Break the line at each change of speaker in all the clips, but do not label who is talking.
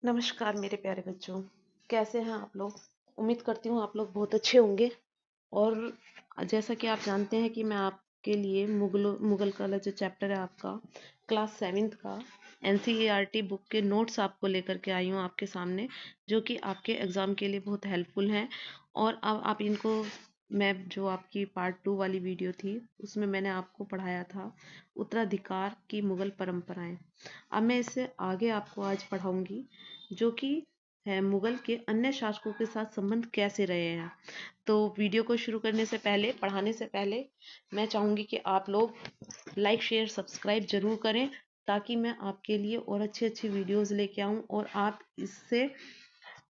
नमस्कार मेरे प्यारे बच्चों। कैसे हैं आप लोग? उम्मीद करती हूँ आप लोग बहुत अच्छे होंगे। और जैसा कि आप जानते हैं कि मैं आपके लिए मुगल का जो चैप्टर है आपका क्लास 7th का एनसीईआरटी बुक के नोट्स आपको लेकर के आई हूँ आपके सामने, जो कि आपके एग्ज़ाम के लिए बहुत हेल्पफुल हैं। और अब आप इनको, मैं जो आपकी पार्ट 2 वाली वीडियो थी उसमें मैंने आपको पढ़ाया था उत्तराधिकार की मुगल परंपराएं। अब मैं इससे आगे आपको आज पढ़ाऊंगी, जो कि है मुगल के अन्य शासकों के साथ संबंध कैसे रहे हैं। तो वीडियो को शुरू करने से पहले, पढ़ाने से पहले, मैं चाहूँगी कि आप लोग लाइक शेयर सब्सक्राइब जरूर करें, ताकि मैं आपके लिए और अच्छी अच्छी वीडियोस लेके आऊँ और आप इससे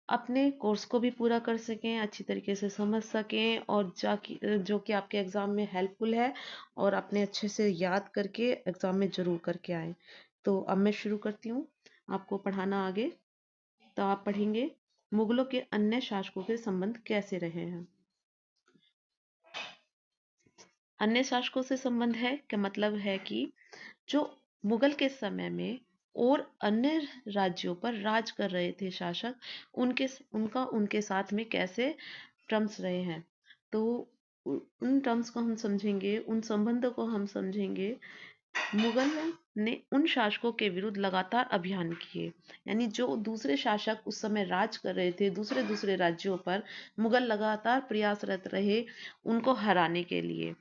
अपने कोर्स को भी पूरा कर सकें, अच्छी तरीके से समझ सकें और जाकि जो कि आपके एग्ज़ाम में हेल्पफुल है, और अपने अच्छे से याद करके एग्ज़ाम में ज़रूर करके आएँ। तो अब मैं शुरू करती हूँ आपको पढ़ाना आगे। तो आप पढ़ेंगे मुगलों के अन्य शासकों के संबंध कैसे रहे हैं। अन्य शासकों से संबंध है क्या मतलब है कि जो मुगल के समय में और अन्य राज्यों पर राज कर रहे थे शासक, उनके साथ में कैसे टर्म्स रहे हैं। तो उन टर्म्स को हम समझेंगे, उन संबंधों को हम समझेंगे। मुगल ने उन शासकों के विरुद्ध लगातार अभियान किए, यानी जो दूसरे शासक उस समय राज कर रहे थे दूसरे दूसरे राज्यों पर, मुगल लगातार प्रयासरत रहे उनको हराने के लिए,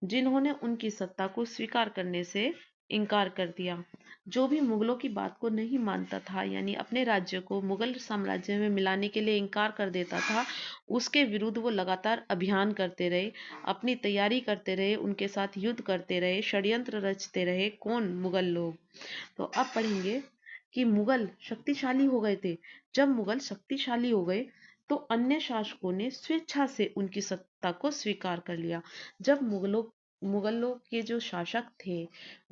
जिन्होंने उनकी सत्ता को स्वीकार करने से इनकार कर दिया। जो भी मुगलों की बात को नहीं मानता था, यानी अपने राज्य को मुगल साम्राज्य में मिलाने के लिए इनकार कर देता था, उसके विरुद्ध वो लगातार अभियान करते रहे, अपनी तैयारी करते रहे, उनके साथ युद्ध करते रहे, षड्यंत्र रचते रहे। कौन? मुगल लोग। तो अब पढ़ेंगे कि मुगल शक्तिशाली हो गए थे। जब मुगल शक्तिशाली हो गए तो अन्य शासकों ने स्वेच्छा से उनकी सत्ता को स्वीकार कर लिया। जब मुगलों के जो शासक थे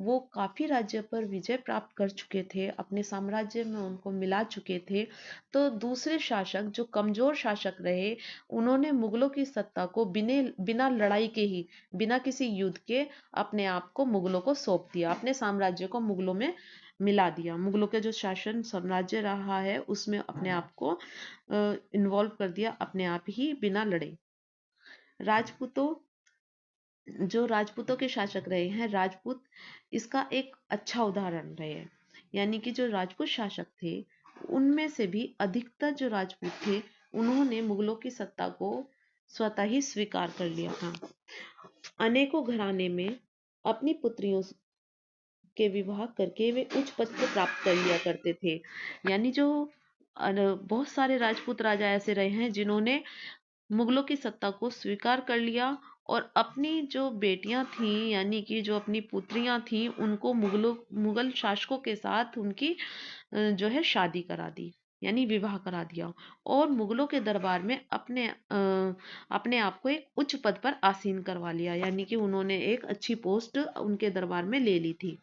वो काफी राज्य पर विजय प्राप्त कर चुके थे, अपने साम्राज्य में उनको मिला चुके थे, तो दूसरे शासक जो कमजोर शासक रहे, उन्होंने मुगलों की सत्ता को बिना बिना लड़ाई के ही, बिना किसी युद्ध के अपने आप को मुगलों को सौंप दिया, अपने साम्राज्य को मुगलों में मिला दिया। मुगलों के जो शासन साम्राज्य रहा है उसमें अपने आप को इन्वॉल्व कर दिया, अपने आप ही बिना लड़े। राजपूतों जो राजपूतों के शासक रहे हैं, राजपूत इसका एक अच्छा उदाहरण रहे हैं। यानी कि जो राजपूत शासक थे उनमें से भी अधिकतर जो राजपूत थे उन्होंने मुगलों की सत्ता को स्वतः ही स्वीकार कर लिया था। अनेकों घराने में अपनी पुत्रियों के विवाह करके वे उच्च पद को प्राप्त कर लिया करते थे। यानी जो बहुत सारे राजपूत राजा ऐसे रहे हैं जिन्होंने मुगलों की सत्ता को स्वीकार कर लिया और अपनी जो बेटियां थीं, यानी कि जो अपनी पुत्रियां थीं, उनको मुगल शासकों के साथ उनकी जो है शादी करा दी, यानी विवाह करा दिया, और मुगलों के दरबार में अपने आप को एक उच्च पद पर आसीन करवा लिया, यानी कि उन्होंने एक अच्छी पोस्ट उनके दरबार में ले ली थी।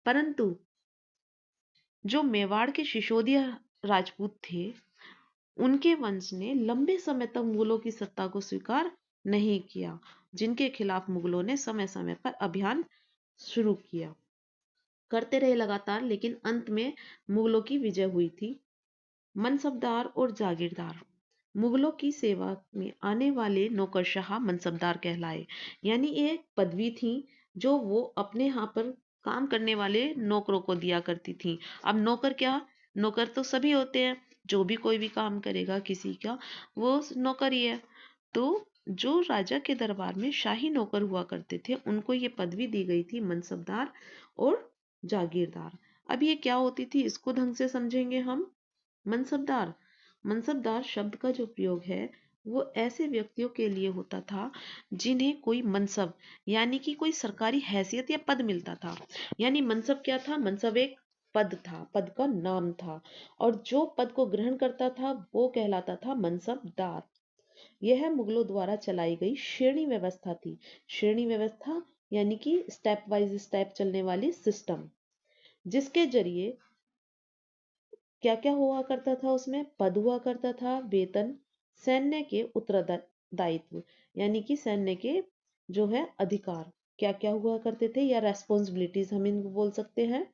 परंतु जो मेवाड़ के शिशोदिया राजपूत थे, उनके वंश ने लंबे समय तक मुगलों की सत्ता को स्वीकार नहीं किया, जिनके खिलाफ मुगलों ने समय समय पर अभियान शुरू किया, करते रहे लगातार, लेकिन अंत में मुगलों की विजय हुई थी। मनसबदार और जागीरदार। मुगलों की सेवा में आने वाले नौकरशाह मनसबदार कहलाए, यानी एक पदवी थी जो वो अपने यहाँ पर काम करने वाले नौकरों को दिया करती थी। अब नौकर क्या? नौकर तो सभी होते हैं, जो भी कोई भी काम करेगा किसी का, वो नौकर ही है। तो जो राजा के दरबार में शाही नौकर हुआ करते थे उनको ये पदवी दी गई थी, मनसबदार और जागीरदार। अब ये क्या होती थी इसको ढंग से समझेंगे हम। मनसबदार मनसबदार शब्द का जो प्रयोग है वो ऐसे व्यक्तियों के लिए होता था जिन्हें कोई मनसब, यानी कि कोई सरकारी हैसियत या पद मिलता था। यानी मनसब क्या था? मनसब एक पद था, पद का नाम था, और जो पद को ग्रहण करता था वो कहलाता था मनसबदार। यह मुगलों द्वारा चलाई गई श्रेणी व्यवस्था थी। श्रेणी व्यवस्था यानी कि स्टेप वाइज स्टेप चलने वाली सिस्टम, जिसके जरिए क्या क्या हुआ करता था? उसमें पद हुआ करता था, वेतन, सैन्य के उत्तरदायित्व, यानी कि सैन्य के जो है अधिकार क्या क्या हुआ करते थे, या रेस्पॉन्सिबिलिटीज हम इनको बोल सकते हैं,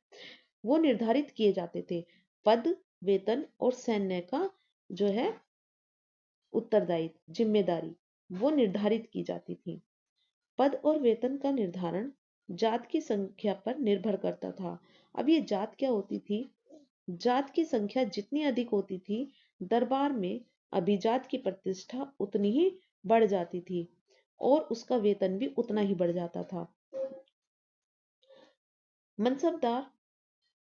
वो निर्धारित किए जाते थे। पद, वेतन और सैन्य का जो है उत्तरदायित्व, जिम्मेदारी वो निर्धारित की जाती थी। पद और वेतन का निर्धारण जात की संख्या पर निर्भर करता था। अब ये जात क्या होती थी? जात की संख्या जितनी अधिक होती थी, दरबार में अभिजात की प्रतिष्ठा उतनी ही बढ़ जाती थी और उसका वेतन भी उतना ही बढ़ जाता था। मनसबदार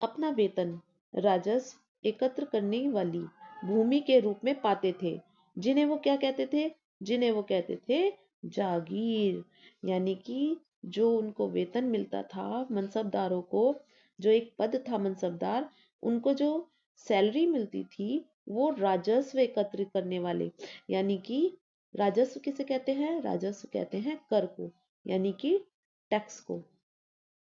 अपना वेतन राजस्व एकत्र करने वाली भूमि के रूप में पाते थे, जिन्हें वो क्या कहते थे? जिन्हें वो कहते थे जागीर। यानी कि जो उनको वेतन मिलता था मनसबदारों को, जो एक पद था मनसबदार, उनको जो सैलरी मिलती थी वो राजस्व एकत्र करने वाले, यानी कि राजस्व किसे कहते हैं? राजस्व कहते हैं कर को, यानी कि टैक्स को।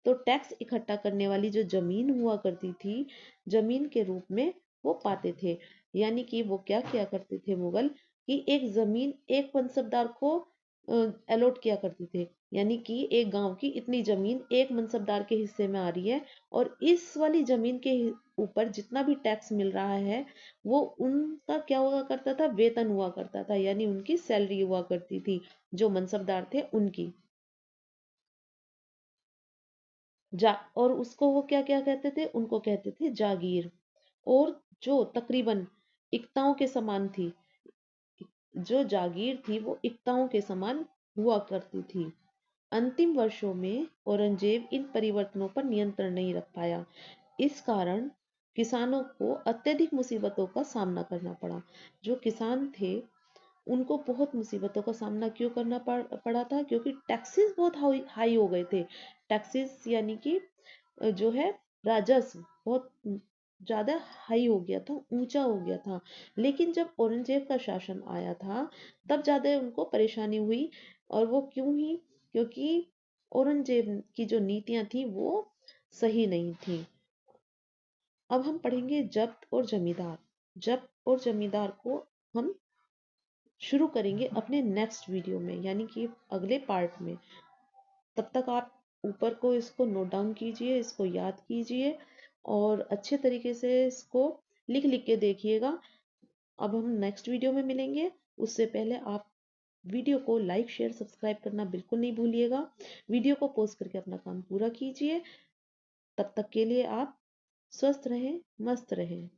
तो टैक्स इकट्ठा करने वाली जो जमीन हुआ करती थी, जमीन के रूप में वो पाते थे। यानी कि वो क्या किया करते थे मुगल, कि एक जमीन एक मनसबदार को अलॉट किया करते थे। यानी कि एक गांव की इतनी जमीन एक मनसबदार के हिस्से में आ रही है, और इस वाली जमीन के ऊपर जितना भी टैक्स मिल रहा है वो उनका क्या हुआ करता था? वेतन हुआ करता था, यानी उनकी सैलरी हुआ करती थी, जो मनसबदार थे उनकी। जा और उसको वो क्या क्या कहते थे? उनको कहते थे जागीर। और जो तकरीबन इक्ताओं के समान थी, जो जागीर थी वो इक्ताओं के समान हुआ करती थी। अंतिम वर्षों में औरंगजेब इन परिवर्तनों पर नियंत्रण नहीं रख पाया। इस कारण किसानों को अत्यधिक मुसीबतों का सामना करना पड़ा। जो किसान थे उनको बहुत मुसीबतों का सामना क्यों करना पड़ा था? क्योंकि टैक्सेस बहुत हाई हाई हो गए थे। टैक्सेस यानी कि जो है राजस्व बहुत ज्यादा हाई हो गया था, ऊंचा हो गया था। लेकिन जब औरंगजेब का शासन आया था तब ज्यादा उनको परेशानी हुई। और वो क्यों ही? क्योंकि औरंगजेब की जो नीतियां थी वो सही नहीं थी। अब हम पढ़ेंगे जब्त और जमींदार। जब्त और जमींदार को हम शुरू करेंगे अपने नेक्स्ट वीडियो में, यानी कि अगले पार्ट में। तब तक आप ऊपर को इसको नोट डाउन कीजिए, इसको याद कीजिए और अच्छे तरीके से इसको लिख लिख के देखिएगा। अब हम नेक्स्ट वीडियो में मिलेंगे, उससे पहले आप वीडियो को लाइक शेयर सब्सक्राइब करना बिल्कुल नहीं भूलिएगा। वीडियो को पोस्ट करके अपना काम पूरा कीजिए। तब तक के लिए आप स्वस्थ रहें, मस्त रहें।